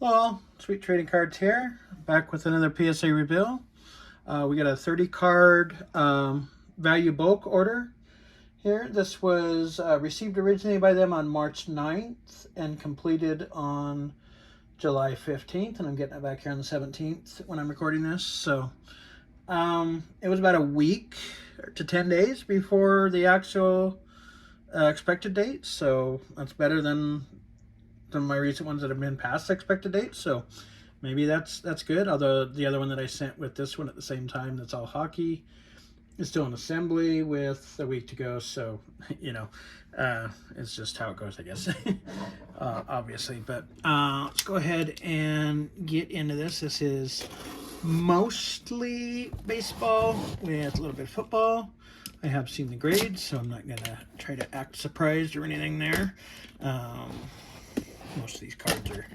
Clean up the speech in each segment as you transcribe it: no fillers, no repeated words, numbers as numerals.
Well, Sweet Trading Cards here, back with another PSA reveal. We got a 30 card value bulk order here. This was received originally by them on March 9th and completed on July 15th, and I'm getting it back here on the 17th when I'm recording this. So it was about a week to 10 days before the actual expected date, so that's better than my recent ones that have been past expected dates, so maybe that's good. Although the other one that I sent with this one at the same time, that's all hockey, is still in assembly with a week to go, so you know, it's just how it goes, I guess. Obviously, but let's go ahead and get into this. This is mostly baseball with a little bit of football. I have seen the grades, so I'm not gonna try to act surprised or anything there. Most of these cards are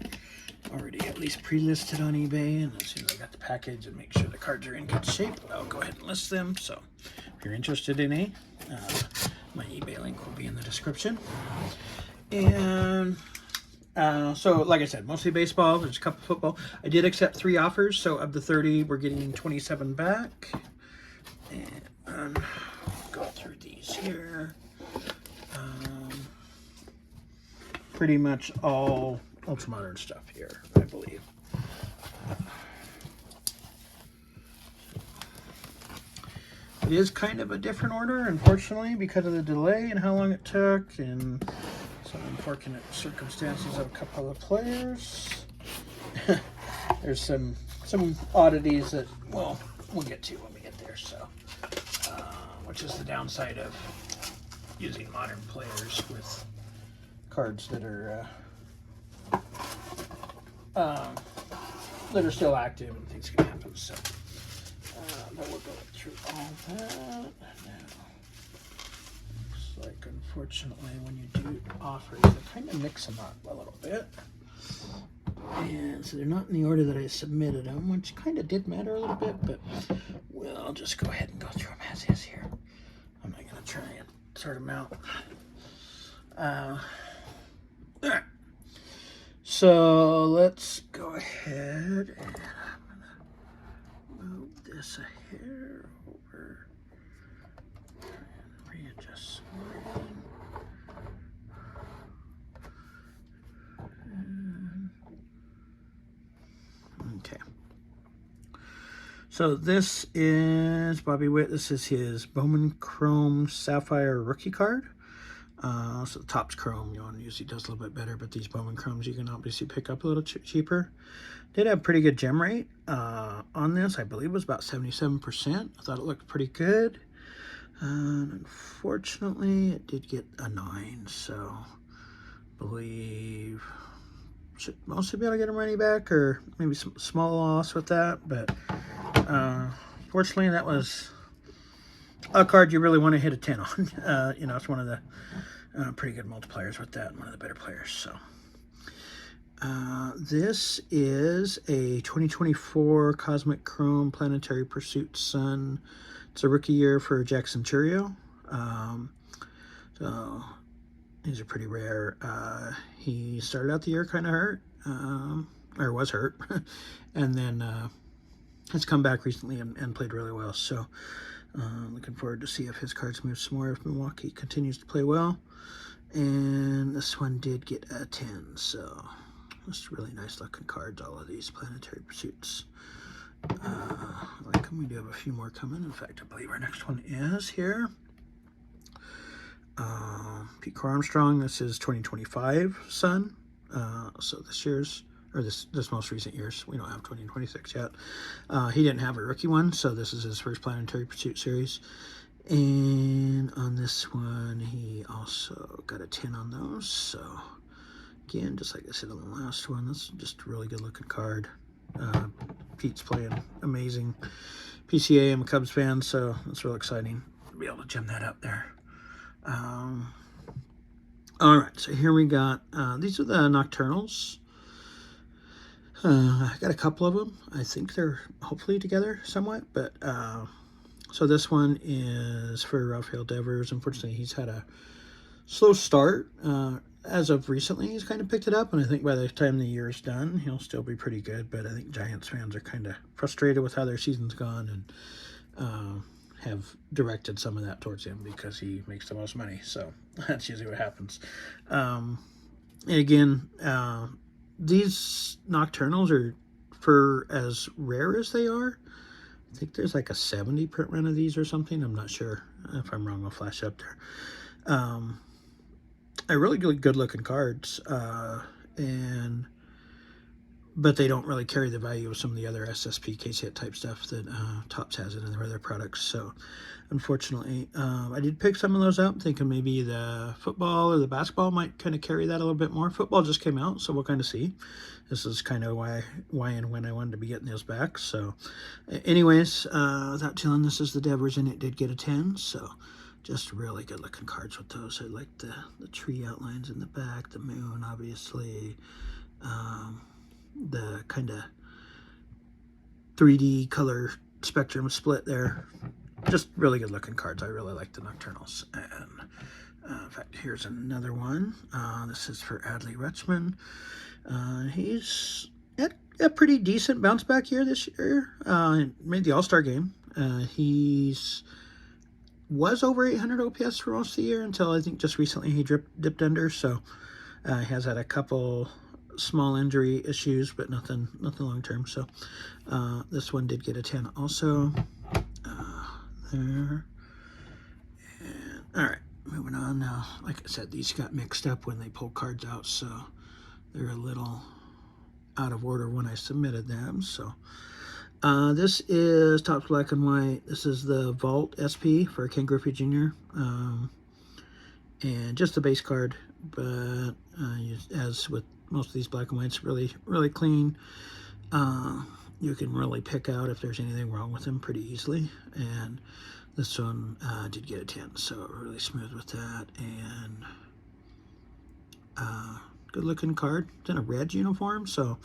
already at least pre-listed on eBay, and as soon as I got the package and make sure the cards are in good shape, I'll go ahead and list them. So if you're interested in any, my eBay link will be in the description. And so like I said, mostly baseball. There's a couple of football. I did accept 3 offers, so of the 30, we're getting 27 back. And go through these here. Pretty much all ultramodern stuff here, I believe. It is kind of a different order, unfortunately, because of the delay and how long it took, and some unfortunate circumstances of a couple of players. There's some oddities that, well, we'll get to when we get there, so which is the downside of using modern players with cards that are still active, and things can happen. So but we'll go through all that now. Looks like, unfortunately, when you do offers, they kind of mix them up a little bit, and so they're not in the order that I submitted them, which kind of did matter a little bit, but we'll just go ahead and go through them as is here. I'm not going to try and sort them out. Alright, so let's go ahead and I'm gonna move this a hair over and readjust sorting. Okay. So this is Bobby Witt. This is his Bowman Chrome Sapphire rookie card. So the top's chrome, usually does a little bit better, but these Bowman Chromes you can obviously pick up a little cheaper. Did have pretty good gem rate on this. I believe it was about 77%. I thought it looked pretty good. Unfortunately, it did get a 9, so I believe should mostly be able to get them money back, or maybe some small loss with that. But fortunately, that was a card you really want to hit a 10 on. It's one of the pretty good multipliers with that, and one of the better players. So this is a 2024 Cosmic Chrome Planetary Pursuit Sun. It's a rookie year for Jaxon. So these are pretty rare. He started out the year kind of hurt, or was hurt, and then has come back recently and played really well. So looking forward to see if his cards move some more, if Milwaukee continues to play well. And this one did get a 10, so just really nice looking cards, all of these Planetary Pursuits. I like them. We do have a few more coming. In fact, I believe our next one is here. Pete Armstrong. This is 2025 Sun. So this year's, or this most recent year's. We don't have 2026 yet. He didn't have a rookie one, so this is his first Planetary Pursuit series. And on this one, he also got a 10 on those. So again, just like I said on the last one, this is just a really good looking card. Pete's playing amazing PCA. I'm a Cubs fan, so it's real exciting to be able to gem that up there. All right, so here we got, these are the Nocturnals. I got a couple of them. I think they're hopefully together somewhat, but so this one is for Rafael Devers. Unfortunately, he's had a slow start. as of recently, he's kind of picked it up, and I think by the time the year's done, he'll still be pretty good. But I think Giants fans are kind of frustrated with how their season's gone, and have directed some of that towards him because he makes the most money. So that's usually what happens. And again, these nocturnals are, for as rare as they are, I think there's like a 70 print run of these or something. I'm not sure. If I'm wrong, I'll flash up there. Are really good looking cards, but they don't really carry the value of some of the other SSP case hit type stuff that Topps has in their other products. So unfortunately, I did pick some of those up, thinking maybe the football or the basketball might kind of carry that a little bit more. Football just came out, so we'll kind of see. This is kind of why and when I wanted to be getting those back. So anyways, without telling, this is the Devers, and it did get a 10. So just really good looking cards with those. I like the tree outlines in the back, the moon, obviously. The kind of 3D color spectrum split there. Just really good looking cards. I really like the Nocturnals. And in fact, here's another one. This is for Adley Rutschman. He's had a pretty decent bounce back year this year. Made the All-Star game. He's was over 800 OPS for most of the year until I think just recently he dipped under. So he has had a couple small injury issues, but nothing long term. So this one did get a 10 also. There. And all right, moving on now. Like I said, these got mixed up when they pulled cards out, so they're a little out of order when I submitted them. So this is Topps Black and White. This is the Vault SP for Ken Griffey Jr. And just a base card, but as with most of these black and whites, really clean. You can really pick out if there's anything wrong with them pretty easily. And this one did get a 10, so really smooth with that. And good looking card. It's in a red uniform, so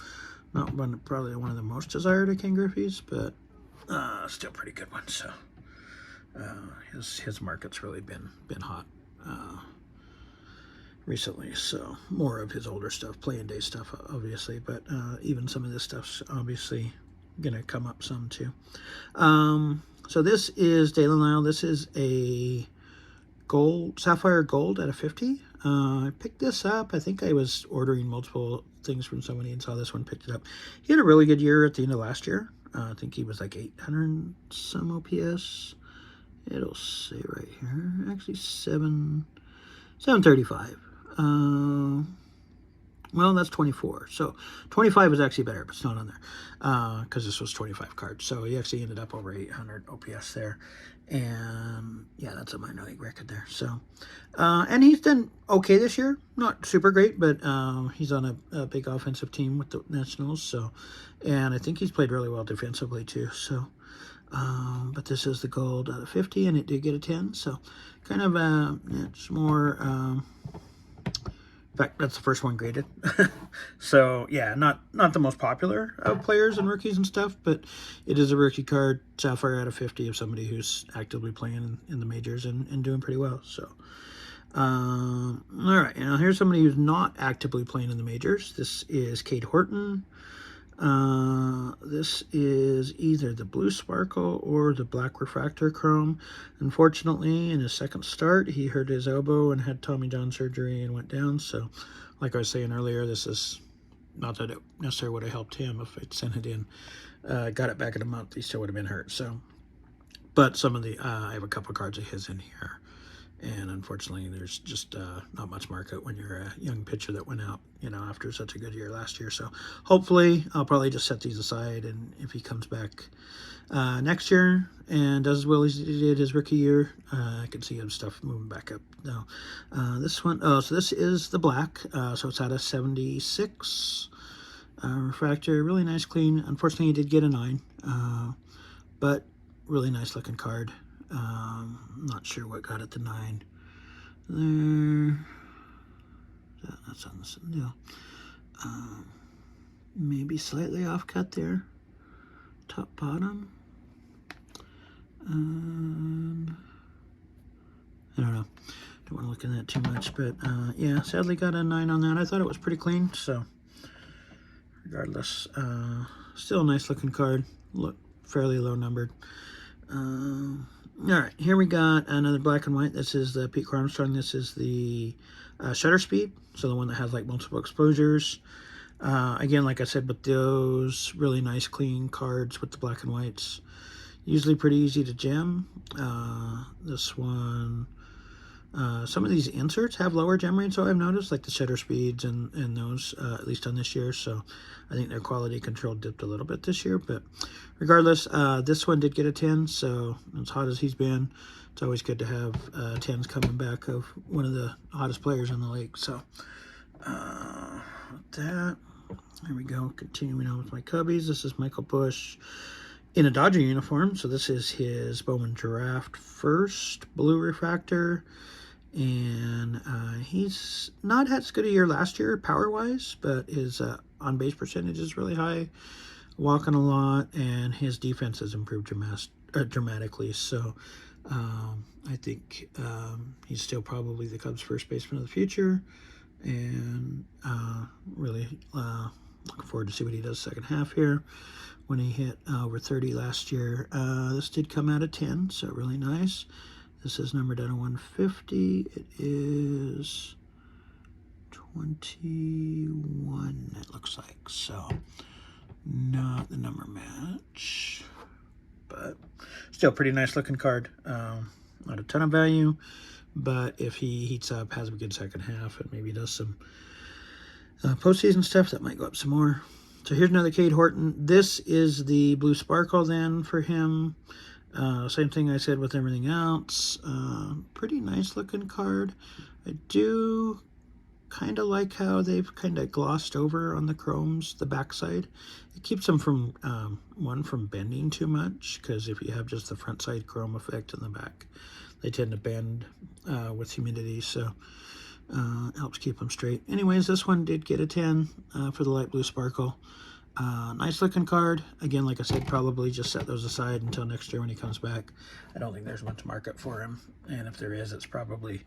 not probably one of the most desired of Ken Griffey's, but still pretty good one. So his market's really been hot recently, so more of his older stuff, playing day stuff, obviously, but even some of this stuff's obviously gonna come up some too. So this is Dalen Lyle. This is a sapphire gold at a 50. I picked this up. I think I was ordering multiple things from somebody and saw this one, picked it up. He had a really good year at the end of last year. I think he was like 800 some OPS. It'll say right here, actually 735. Well, that's 24. So 25 is actually better, but it's not on there because this was 25 cards. So he actually ended up over 800 OPS there. And yeah, that's a minor league record there. So, and he's done okay this year. Not super great, but he's on a big offensive team with the Nationals. So, and I think he's played really well defensively too. So, but this is the gold out of 50, and it did get a 10. So, kind of it's more. In fact, that's the first one graded. So yeah, not the most popular of players and rookies and stuff, but it is a rookie card, sapphire out of 50 of somebody who's actively playing in the majors and doing pretty well. So, all right, now here's somebody who's not actively playing in the majors. This is Cade Horton. This is either the blue sparkle or the black refractor chrome. Unfortunately, in his second start, he hurt his elbow and had Tommy John surgery and went down. So, like I was saying earlier, this is not that it necessarily would have helped him if I'd sent it in. Got it back in a month, he still would have been hurt. So, but some of the I have a couple cards of his in here. And unfortunately, there's just not much market when you're a young pitcher that went out, after such a good year last year. So hopefully, I'll probably just set these aside. And if he comes back next year and does as well as he did his rookie year, I can see his stuff moving back up. Now, this one, so this is the black. So it's out of 76 refractor. Really nice, clean. Unfortunately, he did get a 9, but really nice looking card. Not sure what got it to 9 there. That's on this deal. Maybe slightly off cut there, top bottom. I don't know. don't want to look in that too much, but yeah, sadly got a 9 on that. I thought it was pretty clean, so regardless, still a nice looking card. Look, fairly low numbered. All right, here we got another black and white. This is the Pete Armstrong. This is the shutter speed, so the one that has like multiple exposures. Again, like I said, with those really nice clean cards with the black and whites, usually pretty easy to gem. This one, some of these inserts have lower gem rates, so I've noticed, like the shutter speeds and those, at least on this year. So I think their quality control dipped a little bit this year, but regardless, this one did get a 10. So as hot as he's been, it's always good to have 10s coming back of one of the hottest players in the league. So with that, there we go. Continuing on with my Cubbies. This is Michael Busch in a Dodger uniform. So this is his Bowman Draft first blue refractor. And he's not had as good a year last year power-wise, but his on-base percentage is really high, walking a lot, and his defense has improved dramatically. So I think he's still probably the Cubs' first baseman of the future, and really looking forward to see what he does second half here when he hit over 30 last year. This did come out of 10, so really nice. This is numbered down to 150. It is 21, it looks like. So not the number match, but still pretty nice looking card. Not a ton of value, but if he heats up, has a good second half, and maybe does some postseason stuff, that might go up some more. So here's another Cade Horton. This is the Blue Sparkle then for him. Same thing I said with everything else. Pretty nice looking card. I do kind of like how they've kind of glossed over on the chromes, the backside. It keeps them from, from bending too much, because if you have just the front side chrome effect in the back, they tend to bend with humidity, so it helps keep them straight. Anyways, this one did get a 10 for the light blue sparkle. Nice looking card. Again, like I said, probably just set those aside until next year when he comes back. I don't think there's much market for him, and if there is, it's probably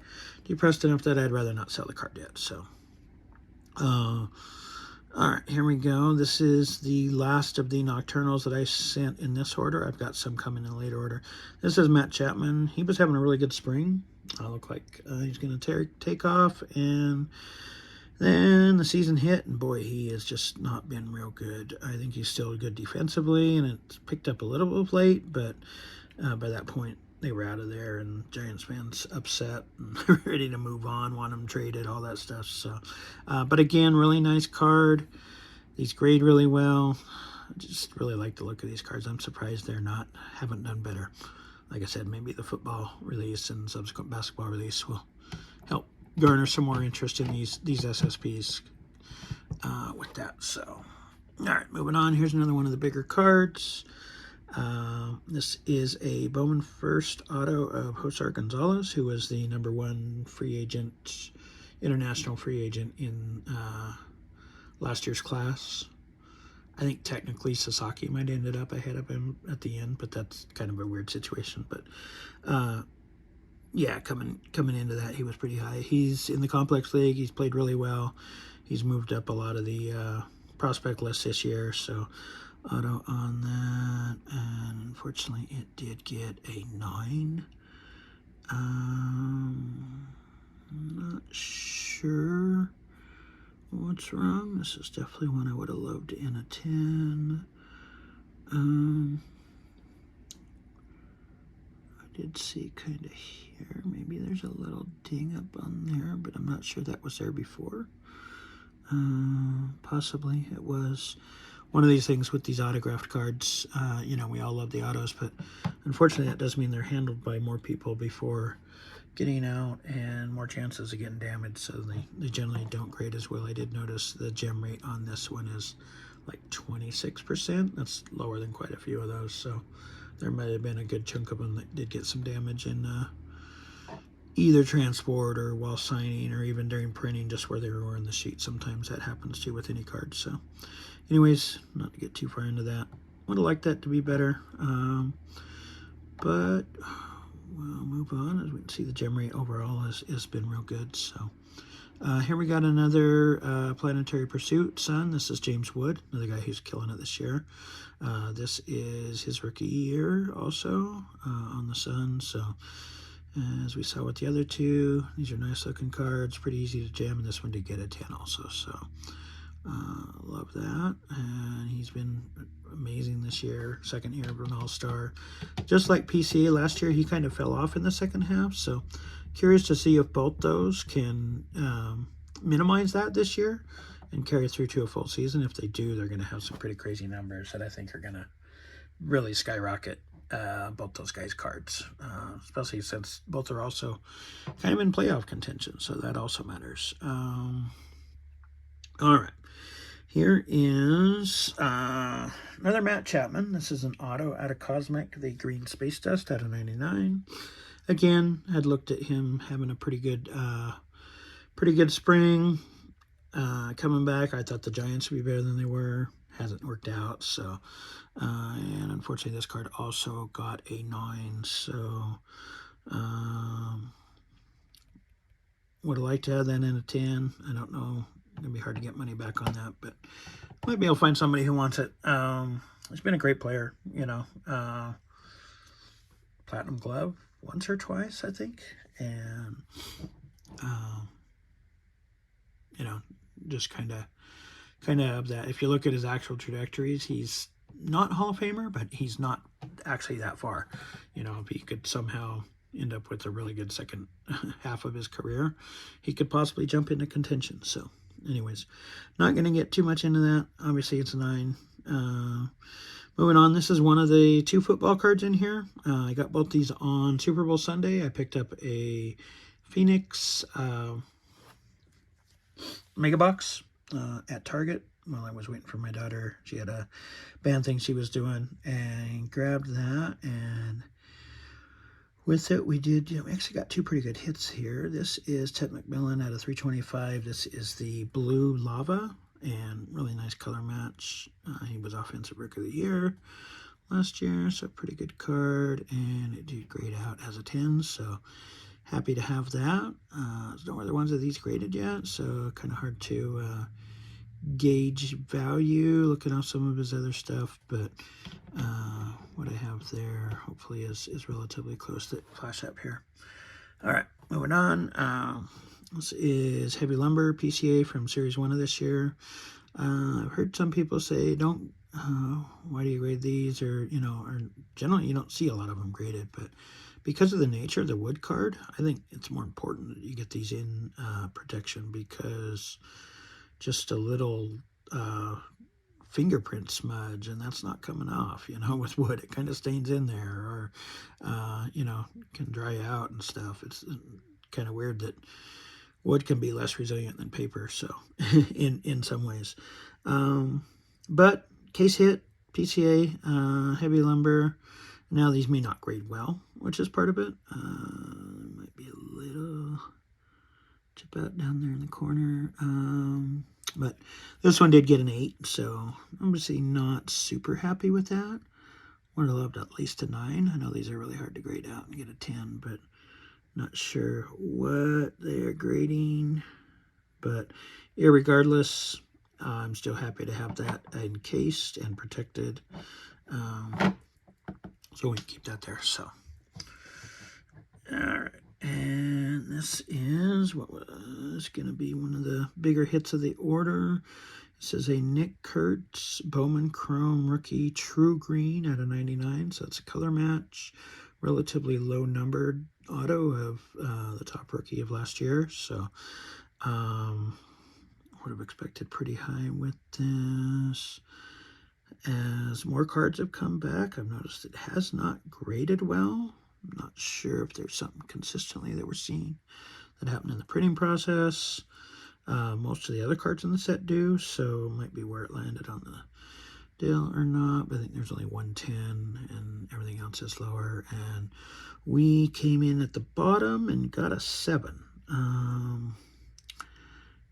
depressed enough that I'd rather not sell the card yet. So all right, here we go. This is the last of the Nocturnals that I sent in this order. I've got some coming in later order. This is Matt Chapman. He was having a really good spring. Look like he's going to take off, and then the season hit, and boy, he has just not been real good. I think he's still good defensively, and it's picked up a little bit of late, but by that point, they were out of there, and Giants fans upset and ready to move on, want him traded, all that stuff. So, but again, really nice card. These grade really well. I just really like the look of these cards. I'm surprised they're haven't done better. Like I said, maybe the football release and subsequent basketball release will help garner some more interest in these SSPs with that. So, all right, moving on. Here's another one of the bigger cards. This is a Bowman first auto of Josar Gonzalez, who was the #1 free agent, international free agent in last year's class. I think technically Sasaki might have ended up ahead of him at the end, but that's kind of a weird situation. But yeah, coming into that, he was pretty high. He's in the Complex League. He's played really well. He's moved up a lot of the prospect list this year. So auto on that, and unfortunately it did get a 9. I'm not sure what's wrong. This is definitely one I would have loved in a 10. I did see kind of here, maybe there's a little ding up on there, but I'm not sure that was there before. Possibly it was one of these things with these autographed cards. You know, we all love the autos, but unfortunately that does mean they're handled by more people before getting out, and more chances of getting damaged, so they generally don't grade as well. I did notice the gem rate on this one is like 26%. That's lower than quite a few of those, so there might have been a good chunk of them that did get some damage in either transport or while signing, or even during printing, just where they were in the sheet. Sometimes that happens too with any card. So anyways, not to get too far into that, would have liked that to be better, but we'll move on. As we can see, the gem rate overall has been real good. So here we got another Planetary Pursuit Sun. This is James Wood, another guy who's killing it this year. This is his rookie year also on the Sun. So as we saw with the other two, these are nice looking cards, pretty easy to jam, and this one did get a 10 also. So love that. And he's been amazing this year, second year of an all-star. Just like PCA last year, he kind of fell off in the second half. So curious to see if both those can minimize that this year and carry through to a full season. If they do, they're going to have some pretty crazy numbers that I think are going to really skyrocket both those guys' cards, especially since both are also kind of in playoff contention, so that also matters. All right, here is another Matt Chapman. This is an auto out of Cosmic, the green space dust out of 99. Again, had looked at him having a pretty good spring. Coming back, I thought the Giants would be better than they were. Hasn't worked out, so and unfortunately this card also got a 9, so would have liked to have that in a 10. I don't know, it's gonna be hard to get money back on that, but might be able to find somebody who wants it. He's been a great player, you know. Platinum glove once or twice, I think, and you know, just kind of that. If you look at his actual trajectories, he's not Hall of Famer, but he's not actually that far. You know, if he could somehow end up with a really good second half of his career, he could possibly jump into contention. So anyways, not going to get too much into that. Obviously it's a 9. Moving on, this is one of the 2 football cards in here. I got both these on Super Bowl Sunday. I picked up a Phoenix Mega Box at Target while I was waiting for my daughter. She had a band thing she was doing, and grabbed that, and with it we actually got 2 pretty good hits here. This is Ted McMillan out of 325. This is the Blue Lava, and really nice color match. He was Offensive Rookie of the Year last year, so pretty good card, and it did grade out as a 10, so happy to have that. There's no other ones of these graded yet, so kind of hard to gauge value looking off some of his other stuff, but what I have there hopefully is relatively close to flash up here. All right, moving on. This is Heavy Lumber PCA from Series 1 of this year. I've heard some people say, don't, why do you grade these? Or, you know, or generally you don't see a lot of them graded, but because of the nature of the wood card, I think it's more important that you get these in protection, because just a little fingerprint smudge and that's not coming off, you know. With wood, it kind of stains in there, or you know, can dry out and stuff. It's kind of weird that wood can be less resilient than paper, so in some ways. But case hit, PCA, Heavy Lumber. Now these may not grade well, which is part of it. Might be a little chip out down there in the corner. But this one did get an 8, so obviously not super happy with that. Would have loved at least a 9. I know these are really hard to grade out and get a 10, but not sure what they're grading. But irregardless, I'm still happy to have that encased and protected. So we can keep that there. So, all right. And this is what was going to be one of the bigger hits of the order. This is a Nick Kurtz Bowman Chrome Rookie True Green out of 99. So it's a color match. Relatively low numbered auto of the top rookie of last year. So would have expected pretty high with this. As more cards have come back, I've noticed it has not graded well. I'm not sure if there's something consistently that we're seeing that happened in the printing process. Most of the other cards in the set do, so it might be where it landed on the deal or not. But I think there's only 110 and everything else is lower. And we came in at the bottom and got a 7.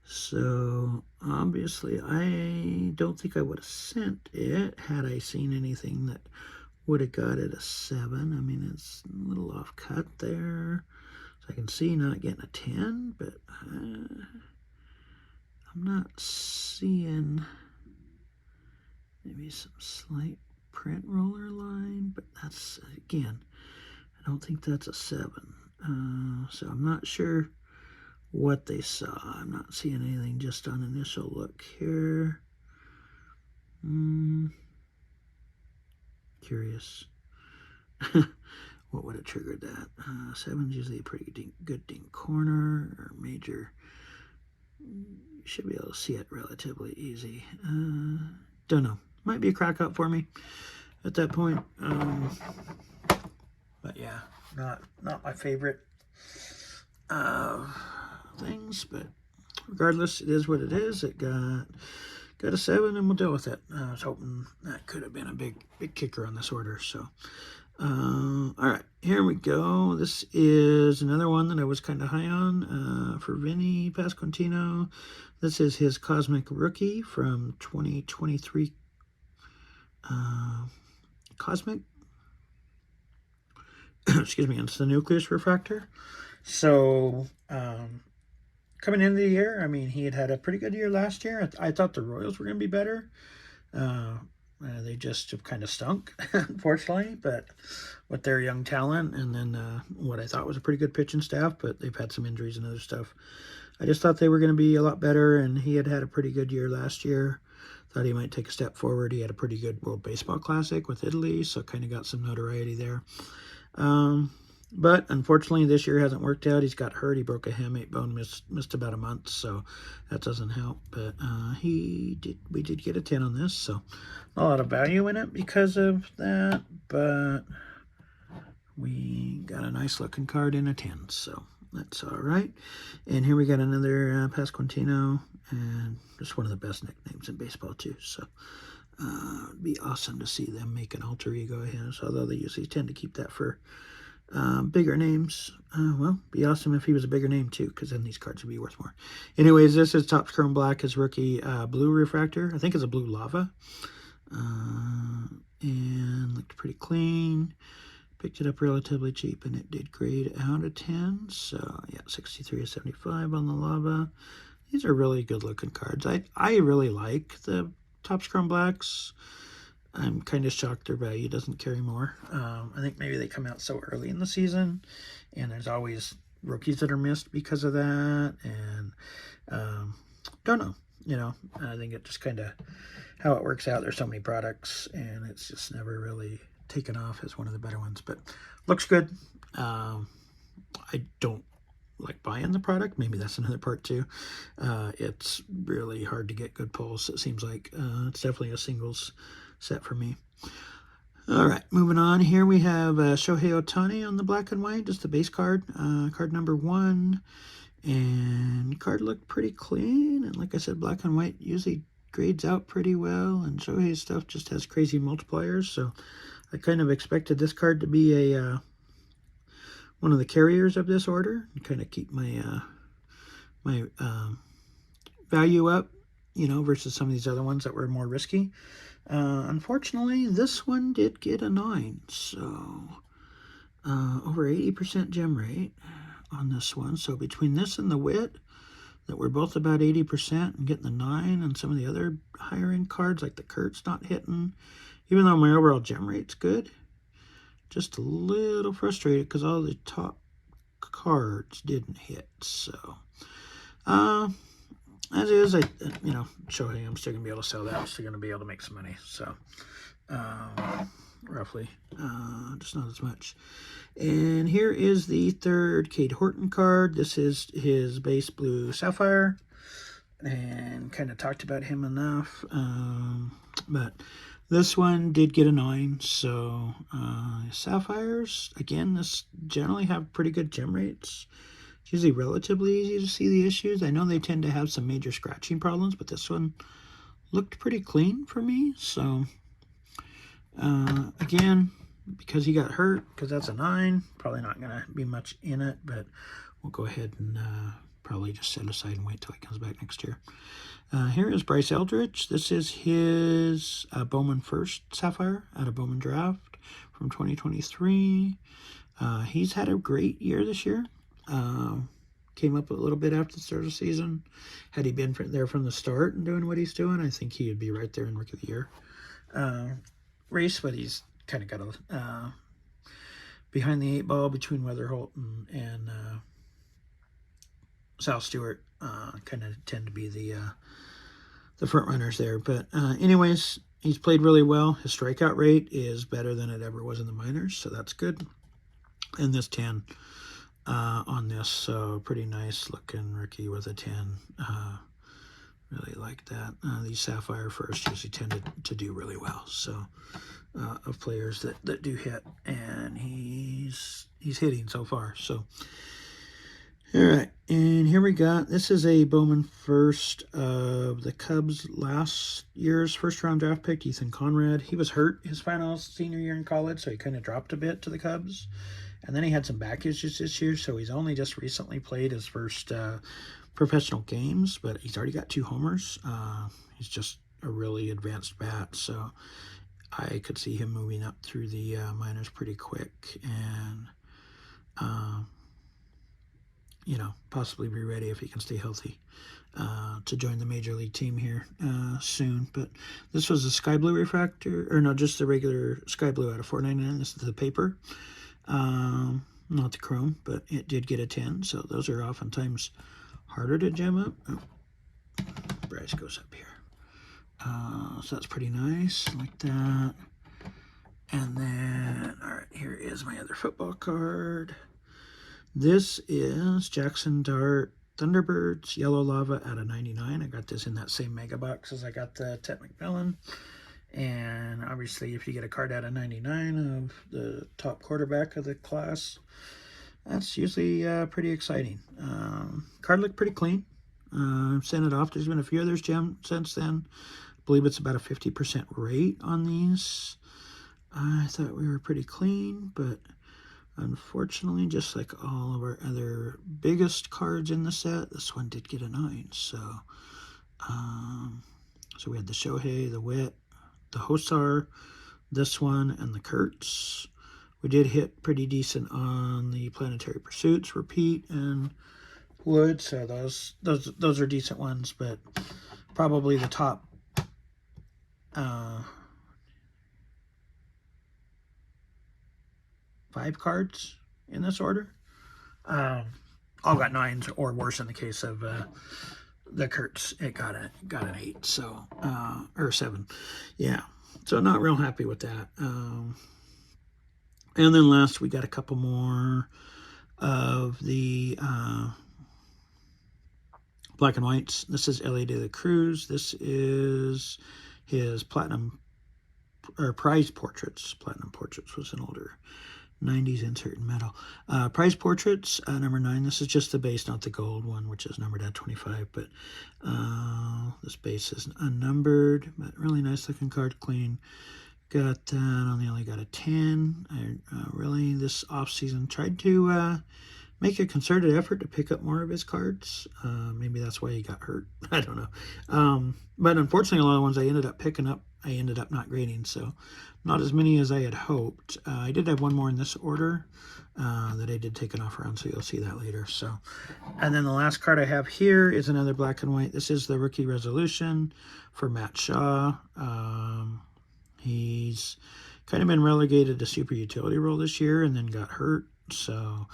So obviously I don't think I would have sent it had I seen anything that would have got it a 7. I mean, it's a little off cut there. So I can see not getting a 10, but I'm not seeing maybe some slight print roller line, but that's, again, I don't think that's a 7. So I'm not sure what they saw. I'm not seeing anything just on initial look here. Curious. What would have triggered that? 7's usually a pretty good ding corner or major. You should be able to see it relatively easy. Don't know. Might be a crack up for me at that point. But yeah, not my favorite things. But regardless, it is what it is. It got a 7, and we'll deal with it. I was hoping that could have been a big kicker on this order. So. All right, here we go. This is another one that I was kind of high on for Vinny Pasquantino. This is his Cosmic Rookie from 2023 Cosmic. Excuse me, it's the Nucleus Refractor. So, coming into the year, I mean, he had a pretty good year last year. I thought the Royals were going to be better. They just have kind of stunk, unfortunately, but with their young talent and then what I thought was a pretty good pitching staff, but they've had some injuries and other stuff. I just thought they were going to be a lot better, and he had a pretty good year last year. Thought he might take a step forward. He had a pretty good World Baseball Classic with Italy, so kind of got some notoriety there. But unfortunately, this year hasn't worked out. He's got hurt. He broke a hamate bone, missed about a month, so that doesn't help. But we did get a 10 on this, so not a lot of value in it because of that. But we got a nice looking card in a 10, so that's all right. And here we got another Pasquantino, and just one of the best nicknames in baseball too. So it'd be awesome to see them make an alter ego of his, although they usually tend to keep that for bigger names. Well, be awesome if he was a bigger name too, because then these cards would be worth more. Anyways, this is Topps Chrome Black, his rookie blue refractor. I think it's a blue lava. And looked pretty clean. Picked it up relatively cheap, and it did grade out of 10. So yeah, 63 of 75 on the lava. These are really good looking cards. I really like the Topps Chrome Blacks. I'm kind of shocked their value doesn't carry more. I think maybe they come out so early in the season, and there's always rookies that are missed because of that. And don't know, I think it just kind of how it works out. There's so many products, and it's just never really taken off as one of the better ones. But looks good. I don't like buying the product. Maybe that's another part too. It's really hard to get good pulls. It seems like it's definitely a singles set for me. All right, moving on. Here we have Shohei Ohtani on the black and white, just the base card, card number 1. And card looked pretty clean. And like I said, black and white usually grades out pretty well. And Shohei's stuff just has crazy multipliers. So I kind of expected this card to be a one of the carriers of this order and kind of keep my my value up, versus some of these other ones that were more risky. Unfortunately, this one did get a 9, so over 80% gem rate on this one. So between this and the wit, that we're both about 80% and getting the 9, and some of the other higher end cards like the Kurtz not hitting, even though my overall gem rate's good, just a little frustrated because all the top cards didn't hit. So as is, Shohei, I'm still going to be able to sell that. I'm still going to be able to make some money. So, roughly, just not as much. And here is the third Cade Horton card. This is his base blue sapphire. And kind of talked about him enough. But this one did get a 9. So, sapphires, again, this generally have pretty good gem rates. It's usually relatively easy to see the issues. I know they tend to have some major scratching problems, but this one looked pretty clean for me. So, again, because he got hurt, because that's a 9, probably not going to be much in it, but we'll go ahead and probably just set aside and wait till he comes back next year. Here is Bryce Eldridge. This is his Bowman First Sapphire out of Bowman Draft. from 2023. He's had a great year this year. Came up a little bit after the start of the season. Had he been there from the start and doing what he's doing, I think he would be right there in Rookie of the Year race, but he's kind of got a behind the 8 ball between Weatherholt and Sal Stewart. Kind of tend to be the front runners there. But anyways, he's played really well. His strikeout rate is better than it ever was in the minors, so that's good. And this 10 on this, so pretty nice looking rookie with a 10. Really like that. These Sapphire first usually tend to do really well. So of players that do hit, and he's hitting so far. So all right, and here we got, this is a Bowman first of the Cubs last year's first round draft pick, Ethan Conrad. He was hurt his final senior year in college, so he kind of dropped a bit to the Cubs. And then he had some back issues this year, so he's only just recently played his first professional games, but he's already got 2 homers. He's just a really advanced bat, so I could see him moving up through the minors pretty quick, and you know, possibly be ready if he can stay healthy to join the major league team here soon. But this was a sky blue refractor, or no, just the regular sky blue out of $4.99. This is the paper, not the chrome, but it did get a 10. So those are oftentimes harder to gem up. Oh, Bryce goes up here. So that's pretty nice, like that. And then, all right, here is my other football card. This is Jaxon Dart Thunderbirds Yellow Lava out of 99. I got this in that same mega box as I got the Ted McMillan. And obviously, if you get a card out of 99 of the top quarterback of the class, that's usually pretty exciting. Card looked pretty clean. Sent it off. There's been a few others jammed since then. I believe it's about a 50% rate on these. I thought we were pretty clean, but unfortunately, just like all of our other biggest cards in the set, this one did get a 9. So, so we had the Shohei, the Witt, the Hosar, this one, and the Kurtz. We did hit pretty decent on the Planetary Pursuits, Repeat, and Wood. So those are decent ones, but probably the top 5 cards in this order all got 9s or worse in the case of the Kurtz. It got an 8, so or 7. Yeah, so not real happy with that. And then last we got a couple more of the black and whites. This is Ellie De La Cruz. This is his platinum or prize portraits. Platinum portraits was an older 90s insert in metal. Prize portraits, number 9. This is just the base, not the gold one, which is numbered at 25. But this base is unnumbered, but really nice looking card, clean. Got that. Only got a 10. I really this off season tried to make a concerted effort to pick up more of his cards. Maybe that's why he got hurt. I don't know. But unfortunately, a lot of the ones I ended up picking up, I ended up not grading, so not as many as I had hoped. I did have one more in this order that I did take an offer on, so you'll see that later. So, and then the last card I have here is another black and white. This is the rookie resolution for Matt Shaw. He's kind of been relegated to super utility role this year and then got hurt, so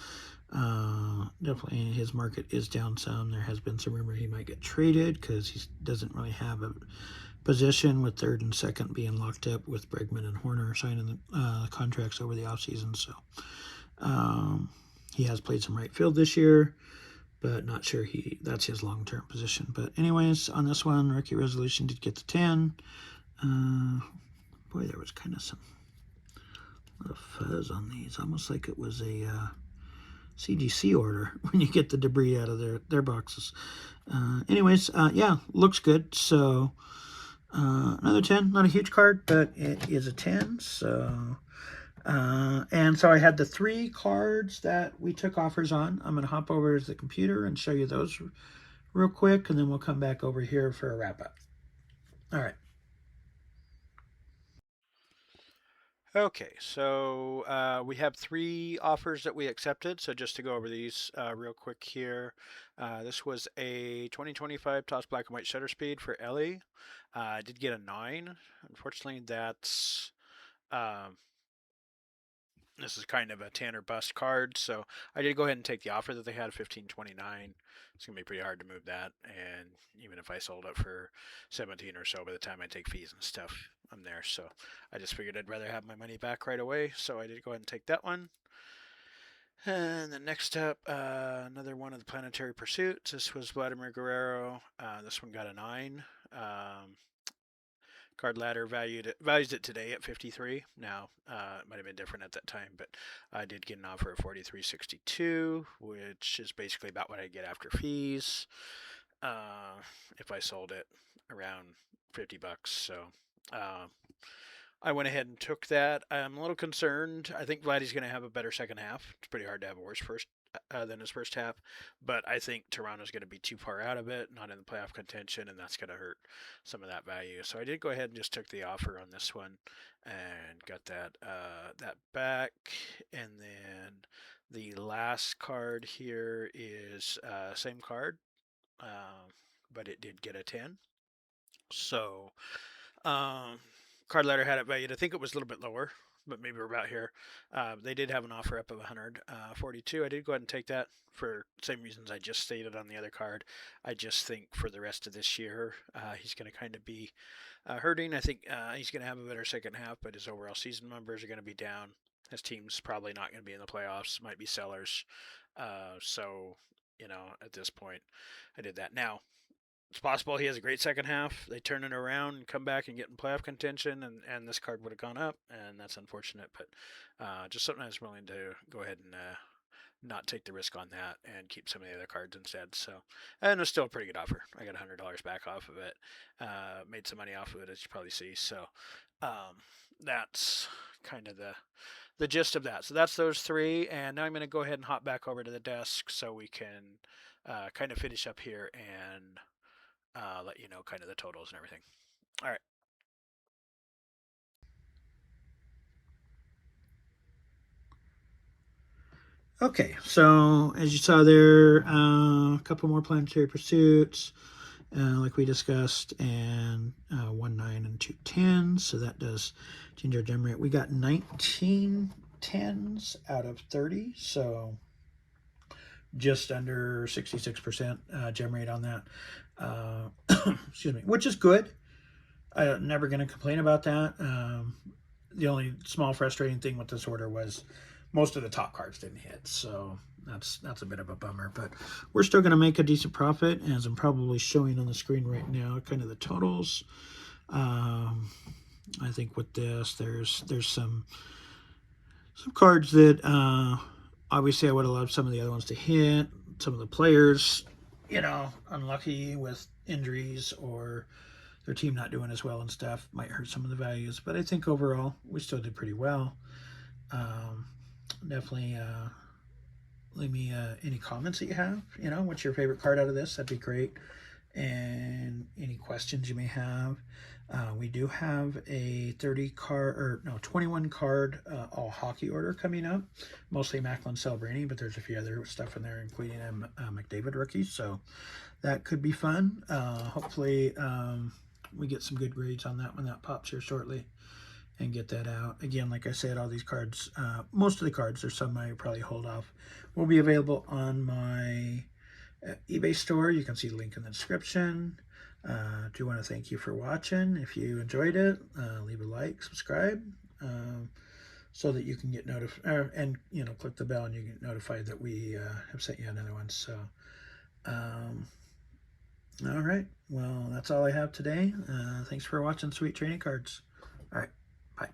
definitely his market is down some. There has been some rumor he might get traded because he doesn't really have a position, with third and second being locked up with Bregman and Horner signing the contracts over the offseason. So he has played some right field this year, but not sure that's his long-term position. But anyways, on this one, rookie resolution did get the 10. Boy, there was kind of some fuzz on these, almost like it was a CGC order when you get the debris out of their boxes. Anyways, yeah, looks good. So another 10, not a huge card, but it is a 10. So and so I had the 3 cards that we took offers on. I'm going to hop over to the computer and show you those real quick, and then we'll come back over here for a wrap up. All right. Okay, so we have 3 offers that we accepted. So just to go over these real quick here, this was a 2025 Topps Black and White Shutter Speed for Ellie. I did get a 9. Unfortunately, that's um, this is kind of a Tanner bust card, so I did go ahead and take the offer that they had, 15.29. It's gonna be pretty hard to move that, and even if I sold it for 17 or so, by the time I take fees and stuff, I'm there. So I just figured I'd rather have my money back right away, so I did go ahead and take that one. And then next up, another one of the Planetary Pursuits. This was Vladimir Guerrero. This one got a 9. Card Ladder values it today at 53. Now it might have been different at that time, but I did get an offer of 43.62, which is basically about what I get after fees. If I sold it around 50 bucks, so I went ahead and took that. I'm a little concerned. I think Vladdy's going to have a better second half. It's pretty hard to have a worse first than his first half, but I think Toronto's going to be too far out of it, not in the playoff contention, and that's going to hurt some of that value. So I did go ahead and just took the offer on this one and got that back. And then the last card here is same card, but it did get a 10. So Card Ladder had it valued. I think it was a little bit lower, but maybe we're about here. They did have an offer up of 142. I did go ahead and take that for the same reasons I just stated on the other card. I just think for the rest of this year, he's going to kind of be hurting. I think he's going to have a better second half, but his overall season numbers are going to be down. His team's probably not going to be in the playoffs. Might be sellers. So, at this point, I did that. Now, it's possible he has a great second half. They turn it around and come back and get in playoff contention, and this card would have gone up, and that's unfortunate. But just something I was willing to go ahead and not take the risk on that and keep some of the other cards instead. So, and it's still a pretty good offer. I got $100 back off of it. Made some money off of it, as you probably see. So that's kind of the gist of that. So that's those 3, and now I'm going to go ahead and hop back over to the desk so we can kind of finish up here and let you know kind of the totals and everything. All right. Okay, so as you saw there, a couple more Planetary Pursuits, like we discussed, and 1 9 and 2 10s. So that does change our gem rate. We got 19 10s out of 30, so just under 66% gem rate on that. Excuse me, which is good. I'm never going to complain about that. The only small frustrating thing with this order was most of the top cards didn't hit, so that's a bit of a bummer. But we're still going to make a decent profit, as I'm probably showing on the screen right now, kind of the totals. I think with this, there's some cards that obviously I would have loved some of the other ones to hit. Some of the players, unlucky with injuries or their team not doing as well and stuff might hurt some of the values. But I think overall we still did pretty well. Definitely leave me any comments that you have. What's your favorite card out of this? That'd be great. And any questions you may have. We do have a 21 card all hockey order coming up. Mostly Macklin Celebrini, but there's a few other stuff in there, including a McDavid rookie. So that could be fun. Hopefully we get some good grades on that when that pops here shortly and get that out. Again, like I said, all these cards, most of the cards, there's some I probably hold off, will be available on my eBay store. You can see the link in the description. Do want to thank you for watching. If you enjoyed it, leave a like, subscribe, so that you can get notified, and click the bell and you get notified that we have sent you another one. So all right, well, that's all I have today. Thanks for watching Sweet Trading Cards. All right, bye.